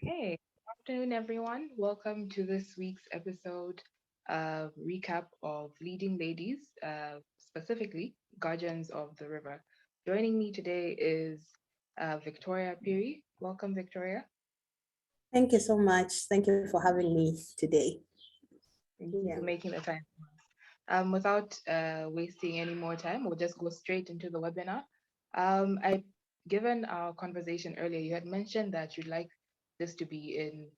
Hey, good afternoon, everyone. Welcome to this week's episode recap of Leading Ladies, specifically Guardians of the River. Joining me today is Victoria Phiri. Welcome, Victoria. Thank you so much. Thank you for having me today. Thank you Yeah. for making the time. Without wasting any more time, we'll just go straight into the webinar. Given our conversation earlier, you had mentioned that you'd like this to be in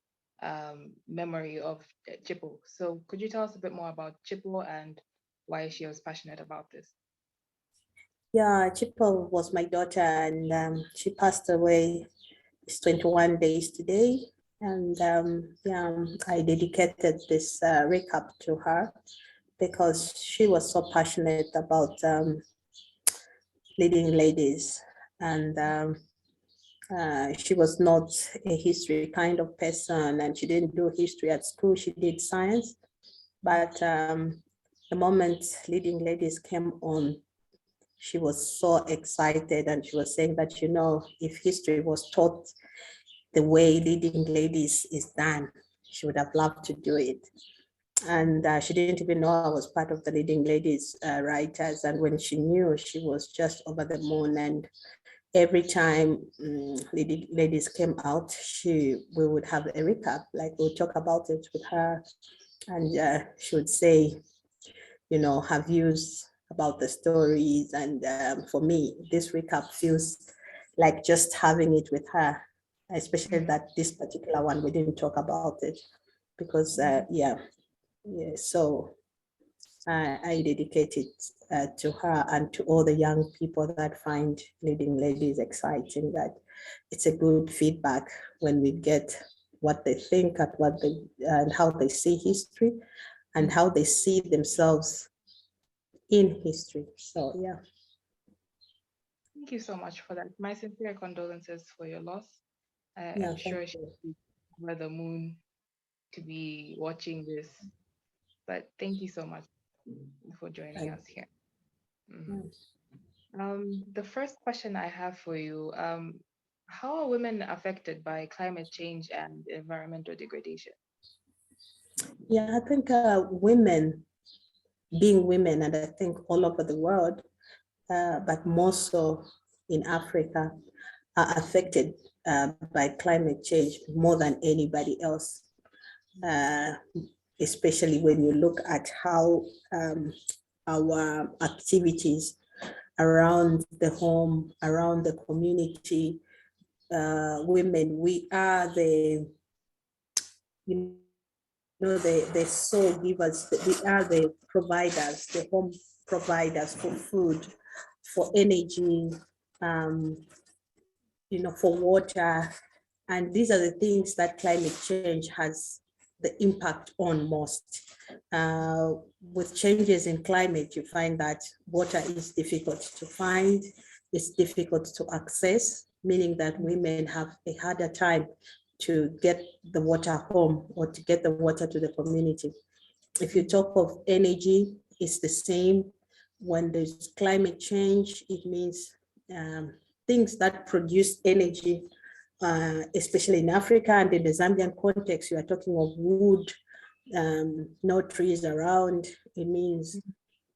memory of Chippo. So could you tell us a bit more about Chippo and why she was passionate about this? Yeah, Chippo was my daughter and she passed away. It's 21 days today. And yeah, I dedicated this recap to her because she was so passionate about leading ladies. And she was not a history kind of person and she didn't do history at school. She did science. But the moment leading ladies came on, she was so excited and she was saying that, if history was taught the way leading ladies is done, she would have loved to do it. And she didn't even know I was part of the leading ladies writers. And when she knew, she was just over the moon. And every time leading ladies came out, we would have a recap, like we'll talk about it with her. And she would say, her views about the stories. And for me, this recap feels like just having it with her, especially Mm, that this particular one, we didn't talk about it because, mm, yeah. So I dedicate it to her and to all the young people that find leading ladies exciting, that it's a good feedback when we get what they think and and how they see history and mm. how they see themselves in history. So yeah. Thank you so much for that. My sincere condolences for your loss. Yeah, I'm thank sure she's you. over the moon to be watching this. But thank you so much for joining Thank us here. Mhm. you. The first question I have for you, how are women affected by climate change and environmental degradation? Yeah, I think women, being women, and I think all over the world, but more so in Africa, are affected by climate change more than anybody else, uh, especially when you look at how our activities around the home, around the community, women, we are the soul givers, we are the providers, the home providers for food, for energy, um, for water. And these are the things that climate change has the impact on most. With changes in climate, you find that water is difficult to find, it's difficult to access, meaning that women have a harder time to get the water home or to get the water to the community. If you talk of energy, it's the same. When there's climate change, it means um, things that produce energy, especially in Africa and in the Zambian context, you are talking of wood, no trees around. It means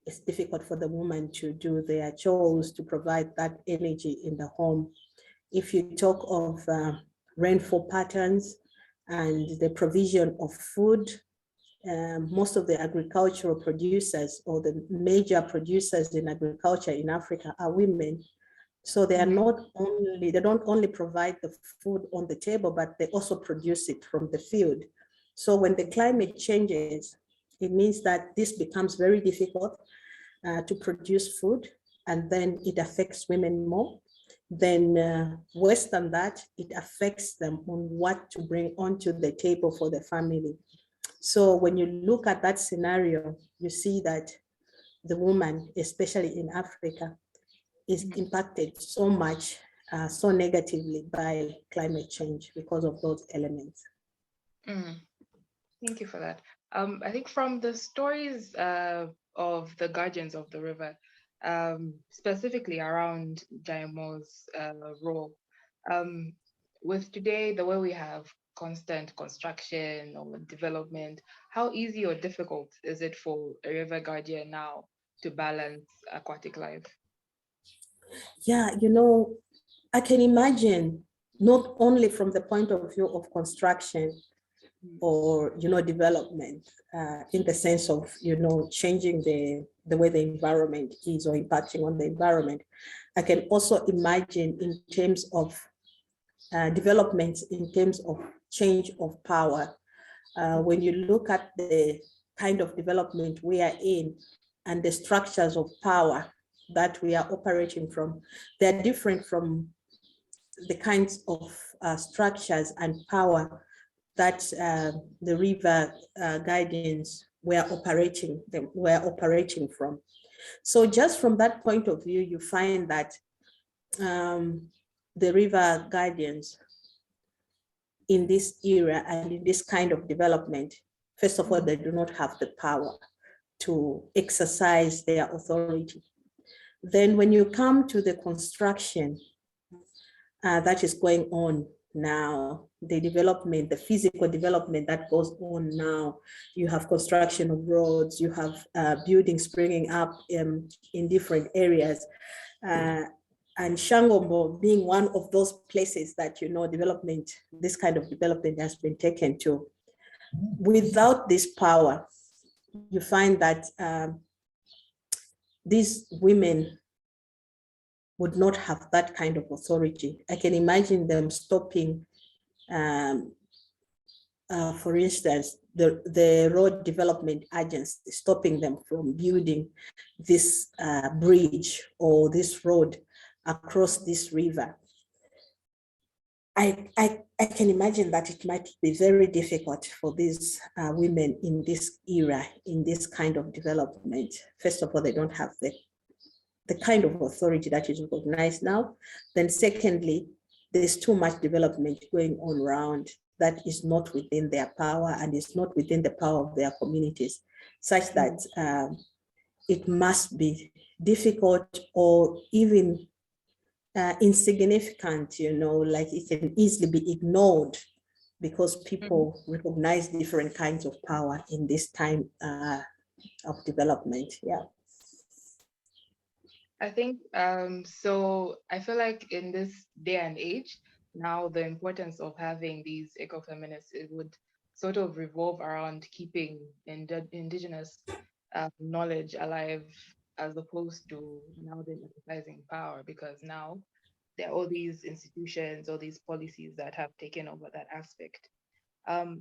it's difficult for the woman to do their chores, to provide that energy in the home. If you talk of rainfall patterns and the provision of food, most of the agricultural producers or the major producers in agriculture in Africa are women. So they don't only provide the food on the table, but they also produce it from the field. So when the climate changes, it means that this becomes very difficult to produce food, and then it affects women more. Then worse than that, it affects them on what to bring onto the table for the family. So when you look at that scenario, you see that the woman, especially in Africa, is Mhm. impacted so much, so negatively by climate change because of those elements. Mm, Thank you for that. I think from the stories of the Guardians of the River, specifically around Jaimo's role, um, with today the way we have constant construction or development, how easy or difficult is it for a river guardian now to balance aquatic life? Yeah, I can imagine not only from the point of view of construction Mm. or development, in the sense of changing the way the environment is or impacting on the environment. I can also imagine in terms of developments, in terms of change of power. When you look at the kind of development we are in and the structures of power that we are operating from, they're different from the kinds of structures and power that the river guardians were operating from. So just from that point of view, you find that um, the river guardians in this era and in this kind of development, first of all, they do not have the power to exercise their authority. Then when you come to the construction that is going on now, the development, the physical development that goes on now, you have construction of roads, you have buildings springing up in different areas. And Shangombo being one of those places that, development, this kind of development has been taken to. Without this power, you find that these women would not have that kind of authority. I can imagine them stopping, for instance, the road development agency, stopping them from building this bridge or this road across this river. I can imagine that it might be very difficult for these women in this era, in this kind of development. First of all, they don't have the kind of authority that is recognized now. Then secondly, there's too much development going on around that is not within their power and is not within the power of their communities, such that it must be difficult or even insignificant, like it can easily be ignored because people recognize different kinds of power in this time of development. Yeah. I think so. I feel like in this day and age, now the importance of having these ecofeminists, it would sort of revolve around keeping indigenous knowledge alive as opposed to now them exercising power, because now there are all these institutions, all these policies that have taken over that aspect.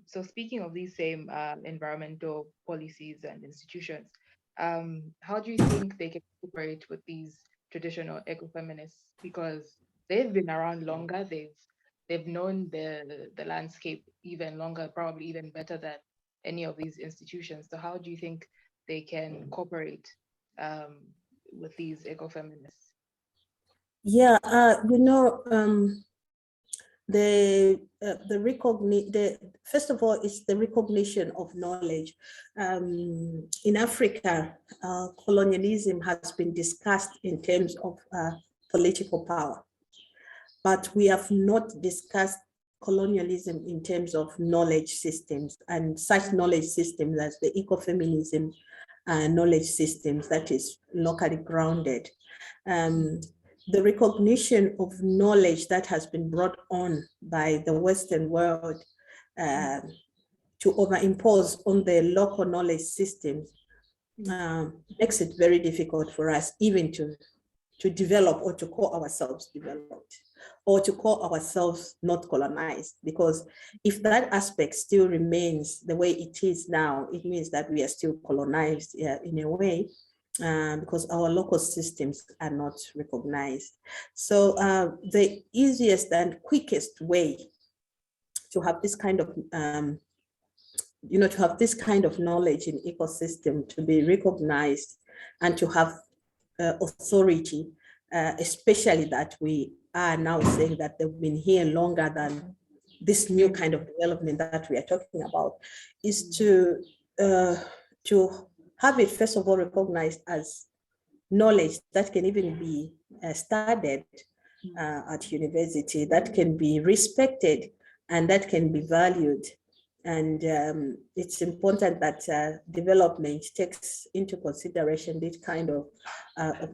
So speaking of these same environmental policies and institutions, how do you think they can cooperate with these traditional ecofeminists? Because they've been around longer, they've known the landscape even longer, probably even better than any of these institutions. So how do you think they can cooperate with these ecofeminists? Yeah, the first of all, it's the recognition of knowledge. In Africa, colonialism has been discussed in terms of political power, but we have not discussed colonialism in terms of knowledge systems, and such knowledge systems as the ecofeminism knowledge systems that is locally grounded. The recognition of knowledge that has been brought on by the Western world to overimpose on the local knowledge systems makes it very difficult for us even to develop or to call ourselves developed or to call ourselves not colonized. Because if that aspect still remains the way it is now, it means that we are still colonized in a way. Because our local systems are not recognized. So the easiest and quickest way to have this kind of, to have this kind of knowledge in ecosystem to be recognized and to have authority, especially that we are now saying that they've been here longer than this new kind of development that we are talking about, is to have it first of all recognized as knowledge that can even be studied at university, that can be respected and that can be valued. And it's important that development takes into consideration this kind of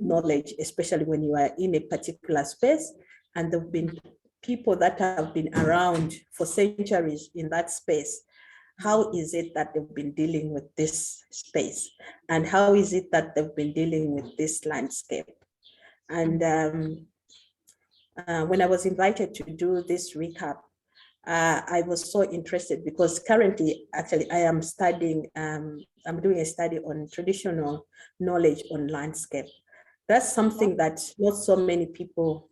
knowledge, especially when you are in a particular space. And there have been people that have been around for centuries in that space. How is it that they've been dealing with this space? And how is it that they've been dealing with this landscape? And when I was invited to do this recap, I was so interested because currently, actually, I am studying, I'm doing a study on traditional knowledge on landscape. That's something that not so many people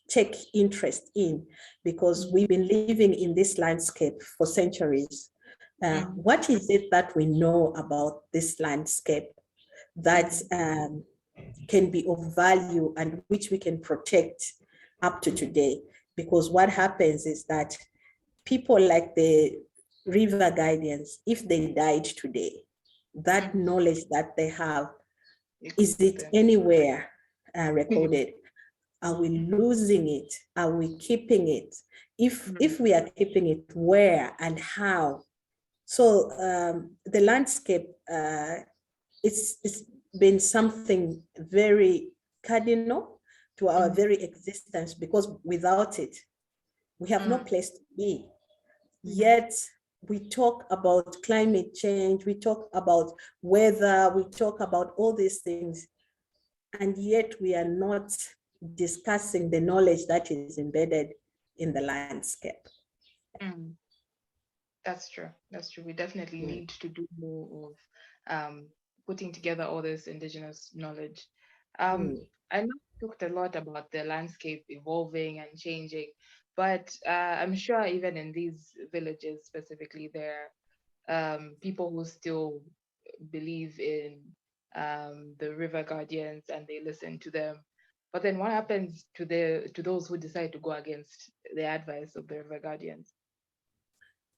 take interest in because we've been living in this landscape for centuries. What is it that we know about this landscape that can be of value and which we can protect up to today? Because what happens is that people like the river guardians, if they died today, that knowledge that they have, is it anywhere recorded? Are we losing it? Are we keeping it? If we are keeping it, where and how? So the landscape, it's been something very cardinal to our very existence, because without it, we have no place to be. Yet we talk about climate change, we talk about weather, we talk about all these things, and yet we are not discussing the knowledge that is embedded in the landscape. That's true. That's true. We definitely need to do more of putting together all this indigenous knowledge. I know we talked a lot about the landscape evolving and changing, but I'm sure even in these villages specifically, there are people who still believe in the river guardians and they listen to them. But then what happens to those who decide to go against the advice of the river guardians?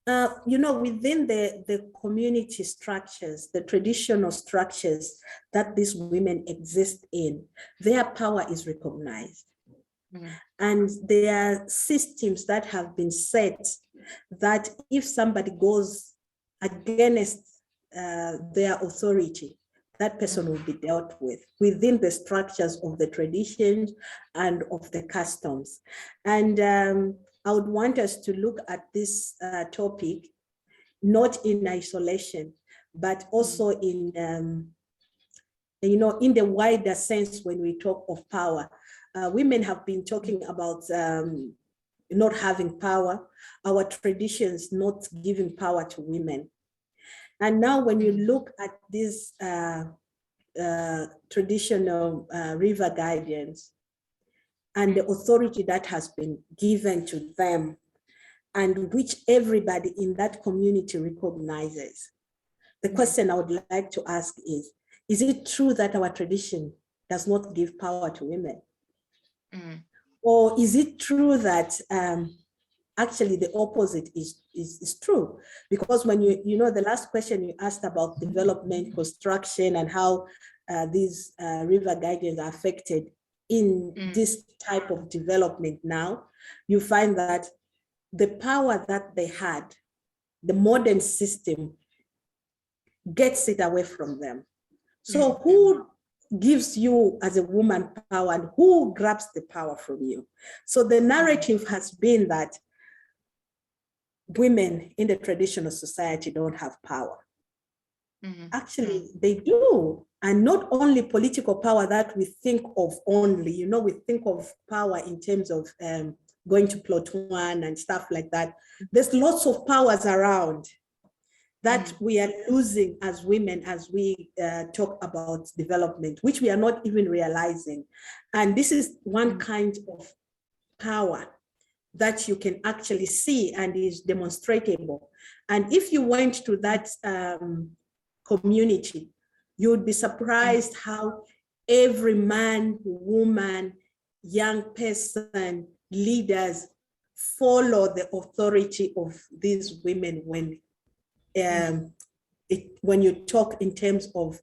Within the community structures, the traditional structures that these women exist in, their power is recognized. And there are systems that have been set that if somebody goes against their authority, that person will be dealt with within the structures of the traditions and of the customs. And I would want us to look at this topic, not in isolation, but also in the wider sense when we talk of power. Women have been talking about not having power, our traditions not giving power to women. And now when you look at these traditional river guardians and the authority that has been given to them, and which everybody in that community recognizes, the question I would like to ask is it true that our tradition does not give power to women? Or is it true that actually the opposite is true? Because when the last question you asked about development, construction, and how these river guardians are affected in this type of development now, you find that the power that they had, the modern system gets it away from them. So who gives you as a woman power and who grabs the power from you? So the narrative has been that women in the traditional society don't have power. Actually, they do. And not only political power that we think of only, we think of power in terms of going to plot one and stuff like that. There's lots of powers around that we are losing as women as we talk about development, which we are not even realizing. And this is one kind of power that you can actually see and is demonstratable. And if you went to that community, you would be surprised how every man, woman, young person, leaders follow the authority of these women when you talk in terms of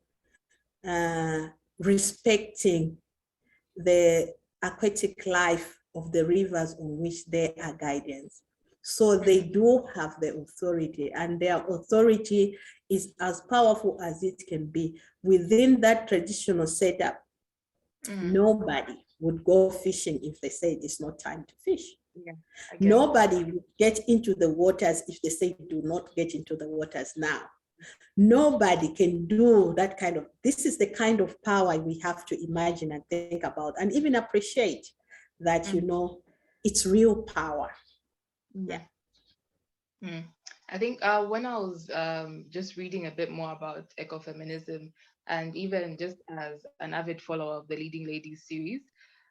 respecting the aquatic life of the rivers on which they are guardians. So they do have the authority, and their authority is as powerful as it can be. Within that traditional setup, nobody would go fishing if they say it's not time to fish. Yeah, I get it. Nobody would get into the waters if they say do not get into the waters now. Nobody can do that kind of, this is the kind of power we have to imagine and think about and even appreciate that, it's real power. Yeah. I think when I was just reading a bit more about ecofeminism, and even just as an avid follower of the Leading Ladies series,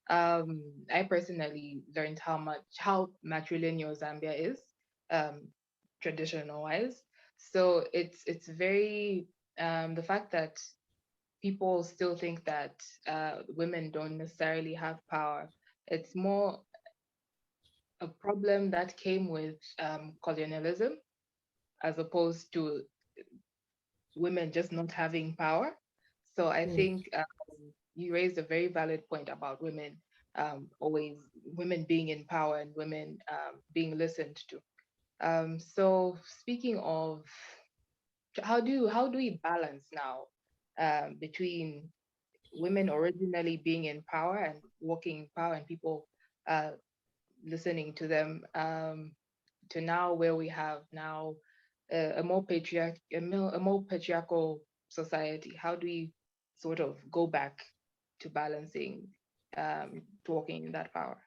I personally learned how matrilineal Zambia is, um, traditional wise. So it's very the fact that people still think that women don't necessarily have power. It's more a problem that came with colonialism as opposed to women just not having power. So I think you raised a very valid point about women always women being in power and women being listened to. So speaking of how do we balance now between women originally being in power and walking in power and people uh, listening to them to now where we have now a more patriarchal society? How do we sort of go back to balancing to walking in that power?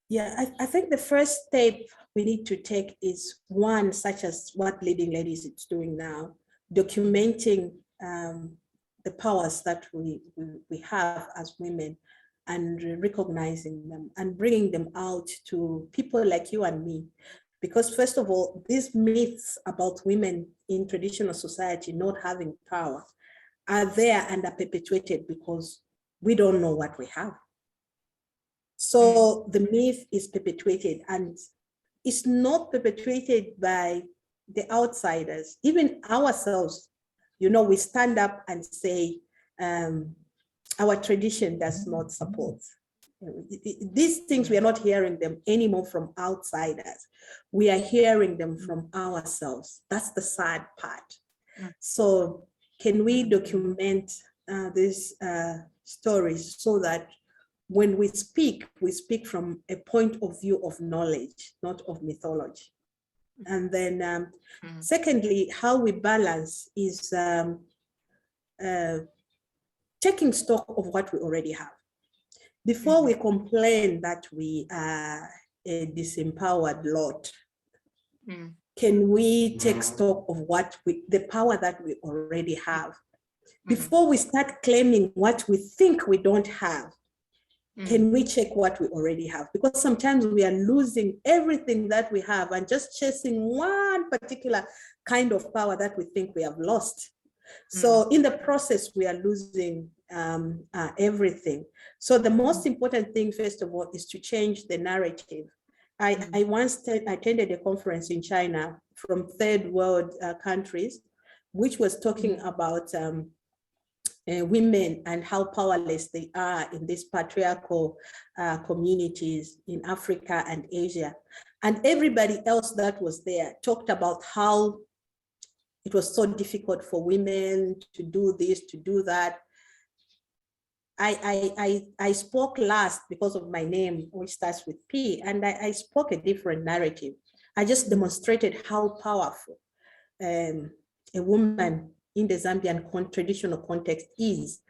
Yeah, I think the first step we need to take is one, such as what Leading Ladies is doing now, documenting the powers that we have as women and recognizing them and bringing them out to people like you and me. Because first of all, these myths about women in traditional society not having power are there and are perpetuated because we don't know what we have. So the myth is perpetuated, and it's not perpetuated by the outsiders, even ourselves. We stand up and say, our tradition does not support. These things, we are not hearing them anymore from outsiders. We are hearing them from ourselves. That's the sad part. So can we document these stories so that when we speak from a point of view of knowledge, not of mythology? And then secondly, how we balance is taking stock of what we already have. Before we complain that we are a disempowered lot, can we take stock of the power that we already have? Before we start claiming what we think we don't have, can we check what we already have? Because sometimes we are losing everything that we have and just chasing one particular kind of power that we think we have lost. So in the process, we are losing everything. So the most important thing, first of all, is to change the narrative. I once attended a conference in China from third world countries, which was talking about women and how powerless they are in these patriarchal communities in Africa and Asia. And everybody else that was there talked about how it was so difficult for women to do this, to do that. I spoke last because of my name, which starts with P, and I spoke a different narrative. I just demonstrated how powerful a woman in the Zambian traditional context is.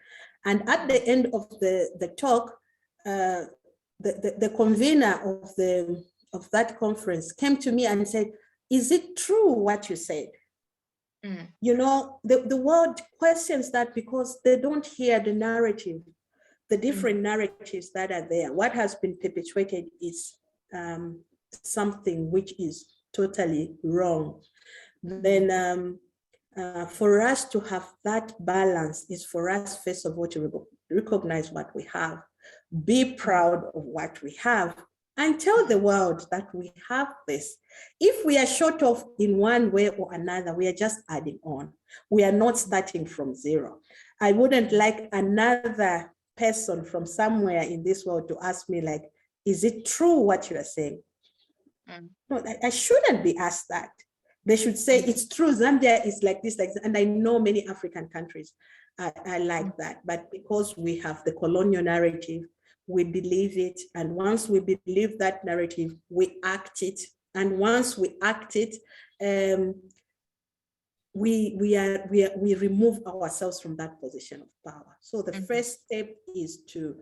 And at the end of the talk, the convener of that conference came to me and said, "Is it true what you said?" The world questions that because they don't hear the narrative, the different narratives that are there. What has been perpetuated is something which is totally wrong. Then for us to have that balance is for us, first of all, to recognize what we have, be proud of what we have, and tell the world that we have this. If we are short of in one way or another, we are just adding on. We are not starting from zero. I wouldn't like another person from somewhere in this world to ask me, like, is it true what you are saying? Mm, No, I shouldn't be asked that. They should say, mm, it's true, Zambia is like this, and I know many African countries are mm, like that. But because we have the colonial narrative, we believe it. And once we believe that narrative, we act it. And once we act it, um, we remove ourselves from that position of power. So the mm, first step is to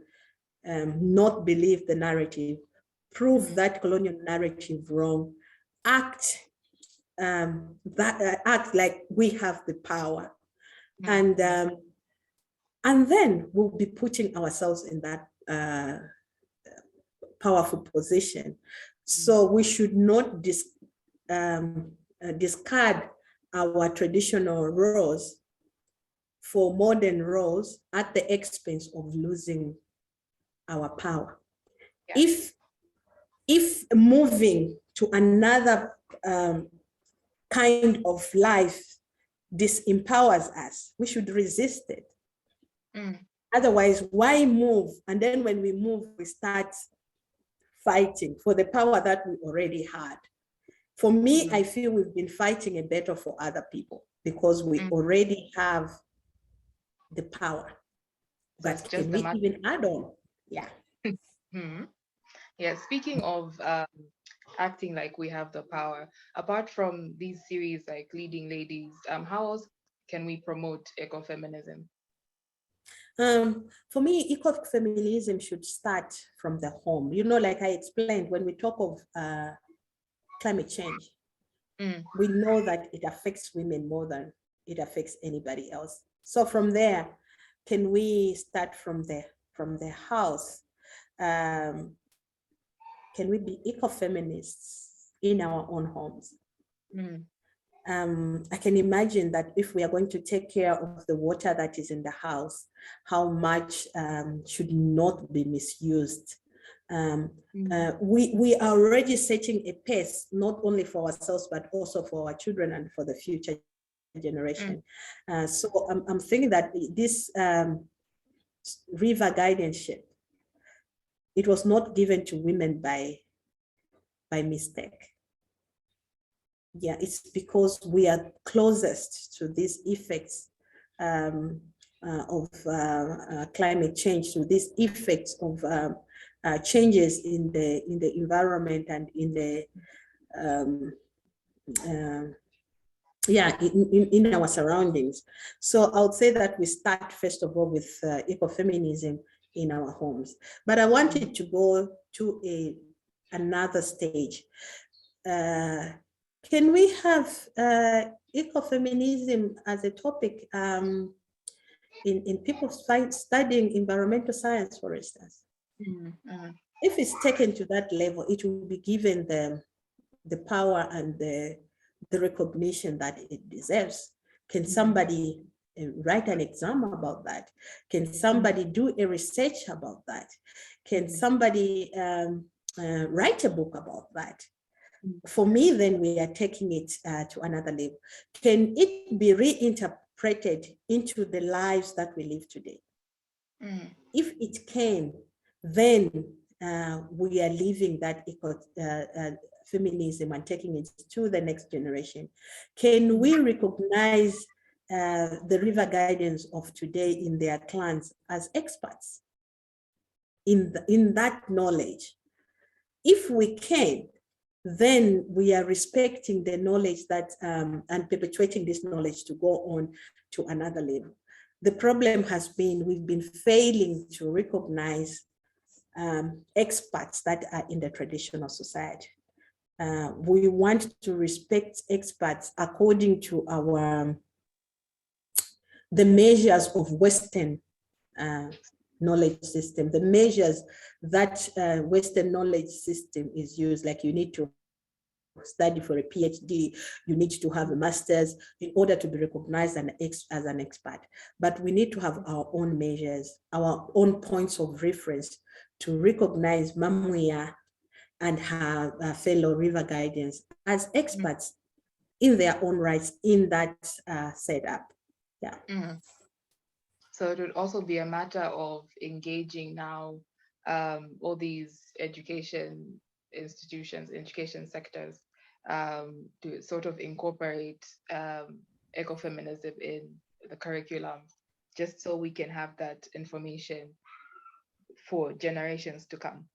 not believe the narrative, prove mm, that colonial narrative wrong, act act like we have the power, mm, and then we'll be putting ourselves in that powerful position. mm, So we should not discard our traditional roles for modern roles at the expense of losing our power. yes. If moving to another kind of life disempowers us, we should resist it. Mm, Otherwise, why move? And then when we move, we start fighting for the power that we already had. For me, I mm, feel we've been fighting a battle for other people because we mm. already have the power. So it's But just can a we matter. even add on? Yeah. Hmm. Yeah, speaking of acting like we have the power, apart from these series like Leading Ladies, how else can we promote ecofeminism? For me, ecofeminism should start from the home. Like I explained, when we talk of climate change, Mm, we know that it affects women more than it affects anybody else. So from there, can we start from the house? Um, can we be eco-feminists in our own homes? mm, I can imagine that if we are going to take care of the water that is in the house, how much should not be misused. Um, mm, we are already setting a pace, not only for ourselves, but also for our children and for the future mm, generation. So I'm thinking that this river guardianship, it was not given to women by mistake. Yeah, it's because we are closest to these effects of climate change, to these effects of changes in the environment and in the um, uh, yeah, in our surroundings. So I would say that we start first of all with ecofeminism in our homes. But I mm, wanted to go to another stage. Uh, can we have ecofeminism as a topic in people studying environmental science, for instance? mm, mm, If it's taken to that level, it will be given the power and the recognition that it deserves. Can mm, somebody write an exam about that? Can mm, somebody do a research about that? Can mm, somebody write a book about that? mm, For me, then we are taking it to another level. Can it be reinterpreted into the lives that we live today? mm, If it can, then we are leaving that feminism and taking it to the next generation. Can mm, we recognize the river guardians of today in their clans as experts in that knowledge? If we can, then we are respecting the knowledge that and perpetuating this knowledge to go on to another level. The problem has been we've been failing to recognize experts that are in the traditional society. We want to respect experts according to the measures of Western uh, knowledge system, the measures that Western knowledge system is used, like you need to study for a PhD, you need to have a master's in order to be recognized as an expert. But we need to have our own measures, our own points of reference to recognize Mamuya and her fellow river guardians as mm, experts in their own rights in that setup. Yeah. mm. So it would also be a matter of engaging now all these education institutions, education sectors, to sort of incorporate ecofeminism in the curriculum, just so we can have that information for generations to come.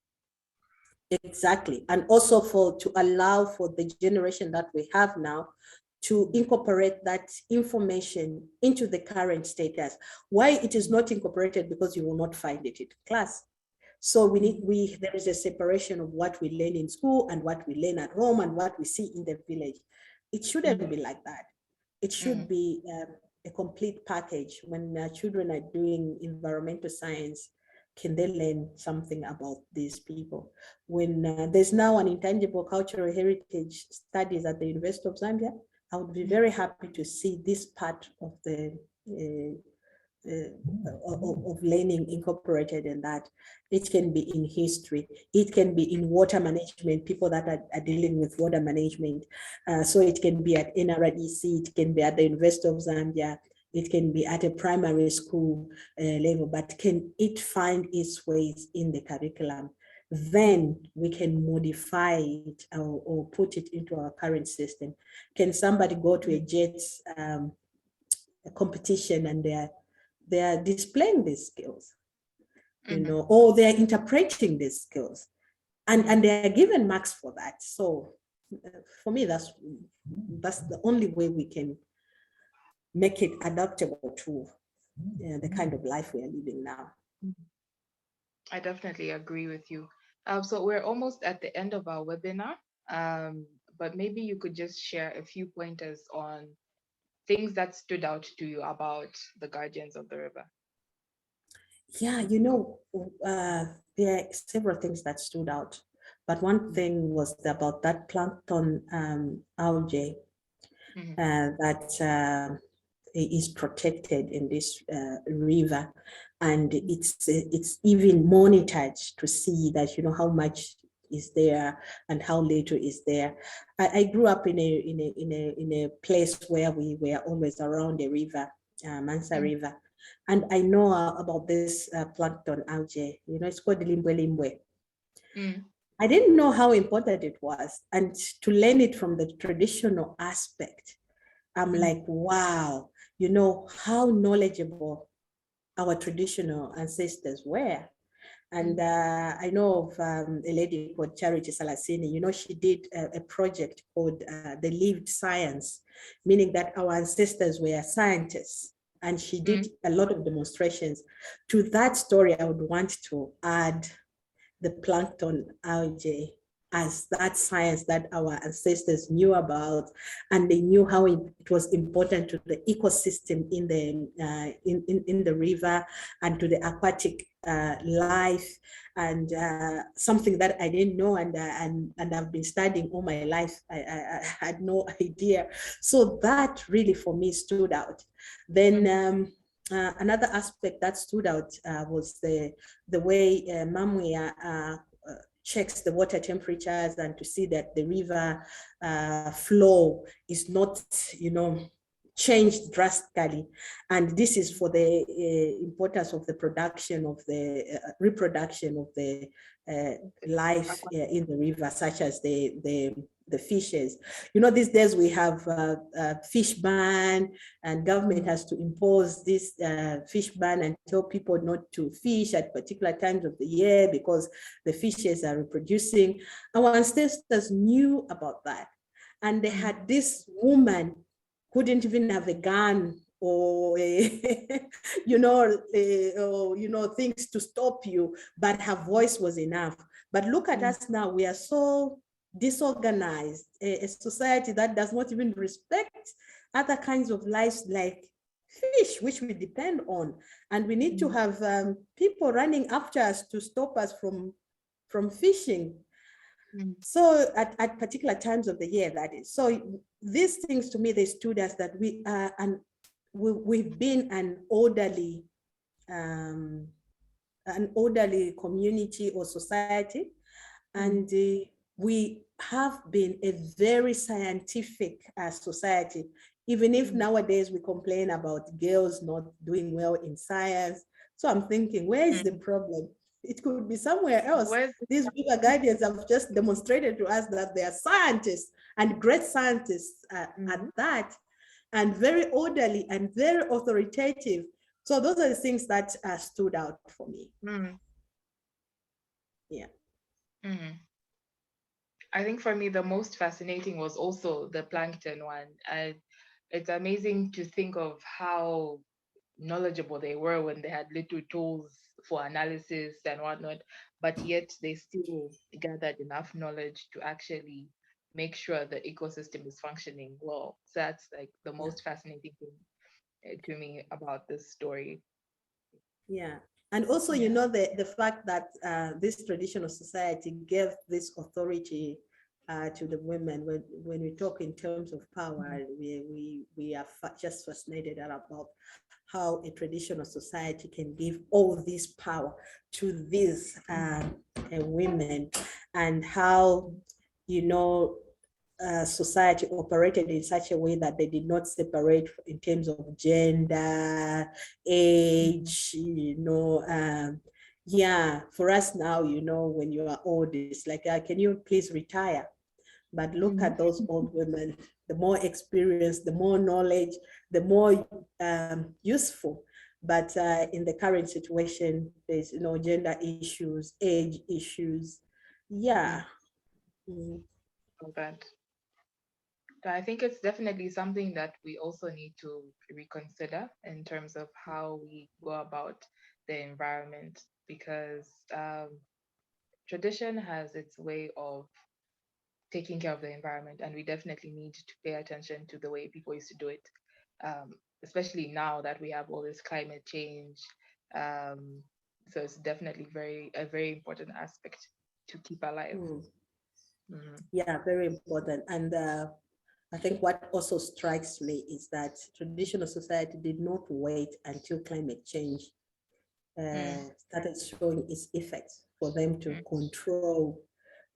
Exactly. And also to allow for the generation that we have now to incorporate that information into the current status. Why it is not incorporated? Because you will not find it in class. So there is a separation of what we learn in school and what we learn at home and what we see in the village. It shouldn't be like that. It should be a complete package. When children are doing environmental science, can they learn something about these people? When there's now an intangible cultural heritage studies at the University of Zambia, I would be very happy to see this part of the of learning incorporated in that. It can be in history, it can be in water management, people that are dealing with water management. So it can be at NRDC, it can be at the University of Zambia, it can be at a primary school level, but can it find its ways in the curriculum? Then we can modify it or put it into our current system. Can somebody go to a JETS competition and they are displaying these skills, or they're interpreting these skills, and they are given marks for that. So for me, that's the only way we can make it adaptable to the kind of life we are living now. I definitely agree with you. So we're almost at the end of our webinar, but maybe you could just share a few pointers on things that stood out to you about the Guardians of the River. Yeah, there are several things that stood out, but one thing was about that plankton algae that is protected in this river, and it's even monitored to see that how much is there and how little is there. I grew up in a place where we were always around the river, Mansa River, and I know about this plankton algae. It's called limbwe limbwe. I didn't know how important it was, and to learn it from the traditional aspect, I'm like, wow, how knowledgeable our traditional ancestors were. And I know of a lady called Charity Salasini. She did a project called The Lived Science, meaning that our ancestors were scientists. And she did a lot of demonstrations. To that story, I would want to add the plankton algae as that science that our ancestors knew about, and they knew how it was important to the ecosystem in the river and to the aquatic life, and something that I didn't know, and I've been studying all my life. I had no idea. So that really for me stood out. Then another aspect that stood out was the way Mamwe checks the water temperatures and to see that the river flow is not, changed drastically. And this is for the importance of the production of the reproduction of the life in the river, such as the fishes. These days we have fish ban, and government has to impose this fish ban and tell people not to fish at particular times of the year because the fishes are reproducing. Our ancestors knew about that, and they had this woman who didn't even have a gun or things to stop you, but her voice was enough. But look at us now. We are so disorganized, a society that does not even respect other kinds of lives like fish, which we depend on, and we need to have people running after us to stop us from fishing. So at particular times of the year, that is. So these things to me, they stood as that we are, and we've been an orderly community or society, and we have been a very scientific society, even if nowadays we complain about girls not doing well in science. So I'm thinking, where is the problem? It could be somewhere else. Where's These river guardians have just demonstrated to us that they are scientists and great scientists at Mhm. that, and very orderly and very authoritative. So those are the things that stood out for me. Mm. Yeah. Mm. I think for me, the most fascinating was also the plankton one. And it's amazing to think of how knowledgeable they were when they had little tools for analysis and whatnot, but yet they still gathered enough knowledge to actually make sure the ecosystem is functioning well. So that's like the Yeah. most fascinating thing to me about this story. Yeah. And also, Yeah. the fact that this traditional society gave this authority to the women. When we talk in terms of power, Mhm. we are just fascinated about how a traditional society can give all this power to these women, and how, you know, society operated in such a way that they did not separate in terms of gender, Mhm. age, yeah, for us now, when you are old, it's like, can you please retire? But look at Mhm. those old women, the more experience, the more knowledge, the more useful. But in the current situation, there's gender issues, age issues. Yeah. Mhm. Mm. So that. So I think it's definitely something that we also need to reconsider in terms of how we go about the environment, because tradition has its way of taking care of the environment, and we definitely need to pay attention to the way people used to do it, um, especially now that we have all this climate change. Um, so it's definitely a very important aspect to keep alive. Mm. Hmm. Yeah, very important. And I think what also strikes me is that traditional society did not wait until climate change started showing its effects for them to control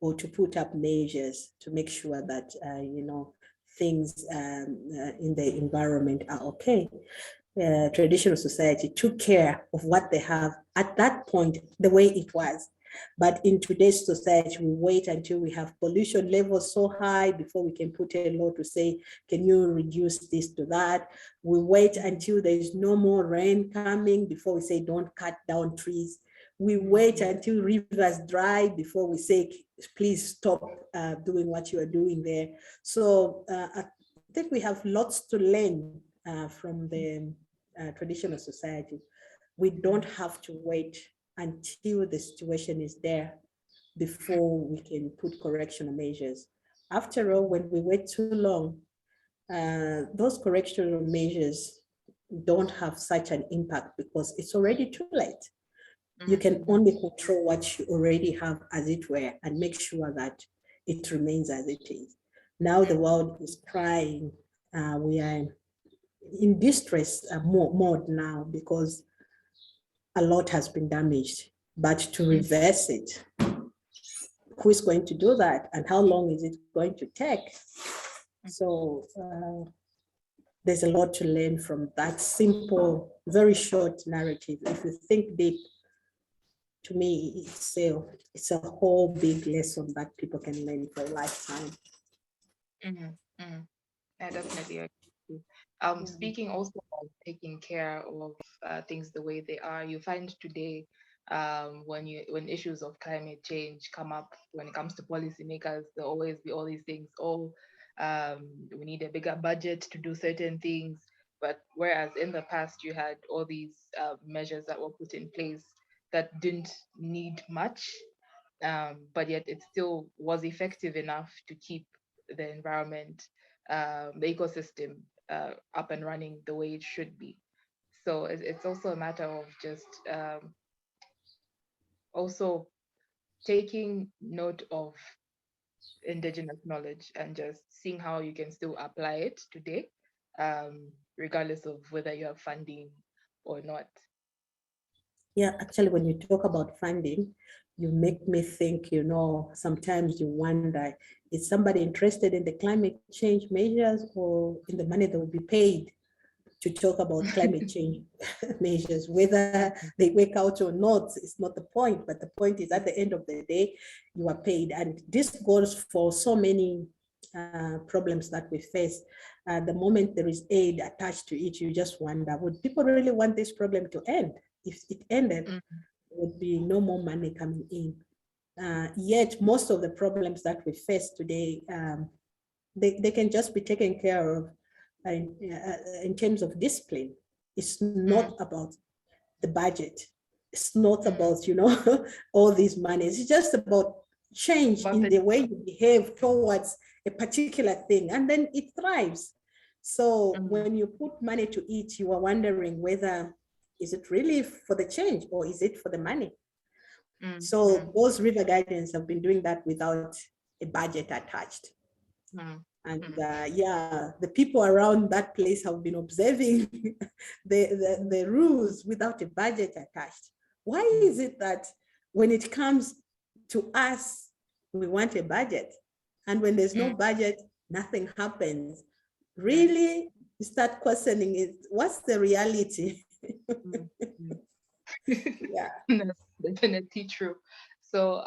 or to put up measures to make sure that, things in the environment are okay. Traditional society took care of what they have at that point, the way it was. But in today's society, we wait until we have pollution levels so high before we can put a law to say, can you reduce this to that? We wait until there is no more rain coming before we say, don't cut down trees. We wait Hmm. until rivers dry before we say, please stop doing what you are doing there. So I think we have lots to learn from the traditional society. We don't have to wait until the situation is there before we can put correctional measures. After all, when we wait too long, those correctional measures don't have such an impact because it's already too late. You Hmm. can only control what you already have, as it were, and make sure that it remains as it is. Now the Hmm. world is crying. We are in distress mode now because a lot has been damaged. But to reverse it, who is going to do that? And how long is it going to take? So there's a lot to learn from that simple, very short narrative. If you think deep, to me, it's a whole big lesson that people can learn for a lifetime. Hmm. Hmm. I definitely agree with you. Mhm. Speaking also of taking care of things the way they are, you find today when issues of climate change come up, when it comes to policymakers, there'll always be all these things. Oh, we need a bigger budget to do certain things. But whereas in the past you had all these measures that were put in place that didn't need much, but yet it still was effective enough to keep the environment, the ecosystem up and running the way it should be. So it's also a matter of just also taking note of indigenous knowledge and just seeing how you can still apply it today, regardless of whether you have funding or not. Yeah, actually, when you talk about funding, you make me think, sometimes you wonder, is somebody interested in the climate change measures or in the money that will be paid to talk about climate change measures. Whether they work out or not, it's not the point. But the point is, at the end of the day, you are paid. And this goes for so many problems that we face. The moment there is aid attached to it, you just wonder, would people really want this problem to end? If it ended, Mm, there would be no more money coming in. Yet most of the problems that we face today, they can just be taken care of in terms of discipline. It's mm, not about the budget. It's not mm. about, all these monies. It's just about change But in the the way you behave towards a particular thing, and then it thrives. So mm, when you put money to it, you are wondering whether is it really for the change or is it for the money? mm, mm, So those river gardens have been doing that without a budget attached. mm, And mm, yeah, the people around that place have been observing the rules without a budget attached. Why mm, is it that when it comes to us, we want a budget? And when there's no mm, budget, nothing happens. yes. Really, you start questioning it. What's the reality? Mm, mm. Yeah. That's definitely true. So,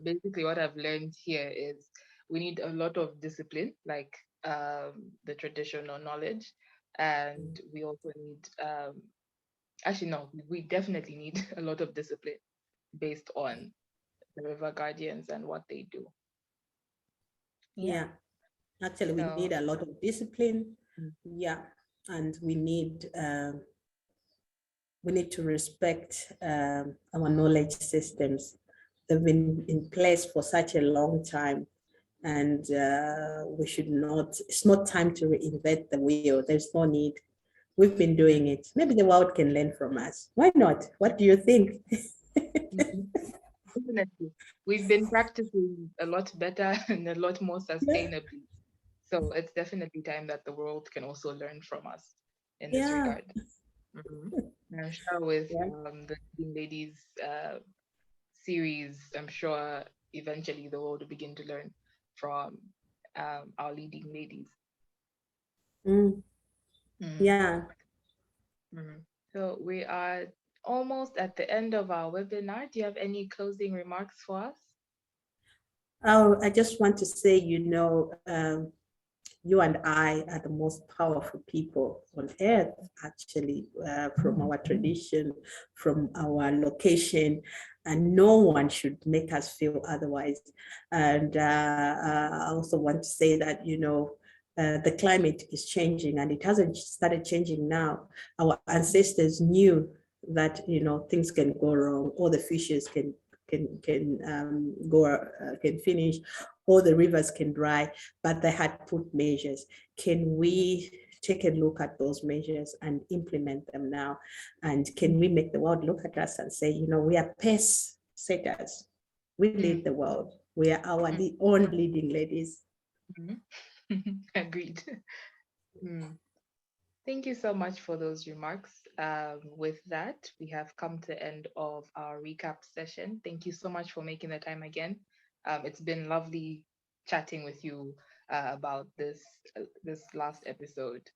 basically, what I've learned here is we need a lot of discipline, like the traditional knowledge, and we also need, actually, no, we definitely need a lot of discipline based on the river guardians and what they do. Yeah. Yeah. Actually, we need So, a lot of discipline. mm, Yeah. And we need to respect our knowledge systems. They've been in place for such a long time, and we should not, it's not time to reinvent the wheel. There's no need. We've been mm, doing it. Maybe the world can learn from us. Why not? What do you think? mhm. Definitely. We've been practicing a lot better and a lot more Yeah. sustainably. So it's definitely time that the world can also learn from us in this Yeah. regard. Mhm. And I'm sure with Yeah. the Leading Ladies series, I'm sure eventually the world will begin to learn from our leading ladies. Mm, Mhm. yeah. Mhm. So we are almost at the end of our webinar. Do you have any closing remarks for us? Oh, I just want to say, you and I are the most powerful people on earth, actually, from our tradition, from our location, and no one should make us feel otherwise. And I also want to say that, the climate is changing and it hasn't started changing now. Our ancestors knew that, things can go wrong, all the fishes can finish, all the rivers can dry, but they had put measures. Can we take a look at those measures and implement them now? And can we make the world look at us and say, we are pace setters. We Mm, lead the world. We are our mm, own leading ladies. mhm. Agreed. Mm. Thank you so much for those remarks. With that, we have come to the end of our recap session. Thank you so much for making the time again. It's been lovely chatting with you about this last episode.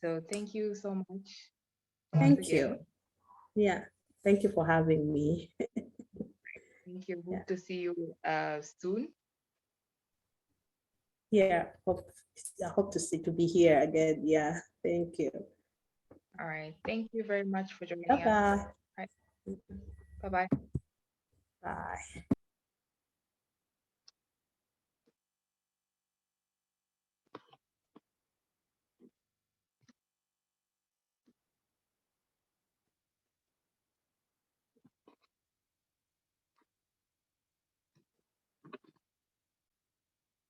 So thank you so much once Thank again. you. Yeah. Thank you for having me. Thank you. Yeah. Hope to see you soon. Yeah. I hope to be here again. Yeah. Thank you. All right. Thank you very much for joining us. Bye-bye. All right. Bye bye. Bye.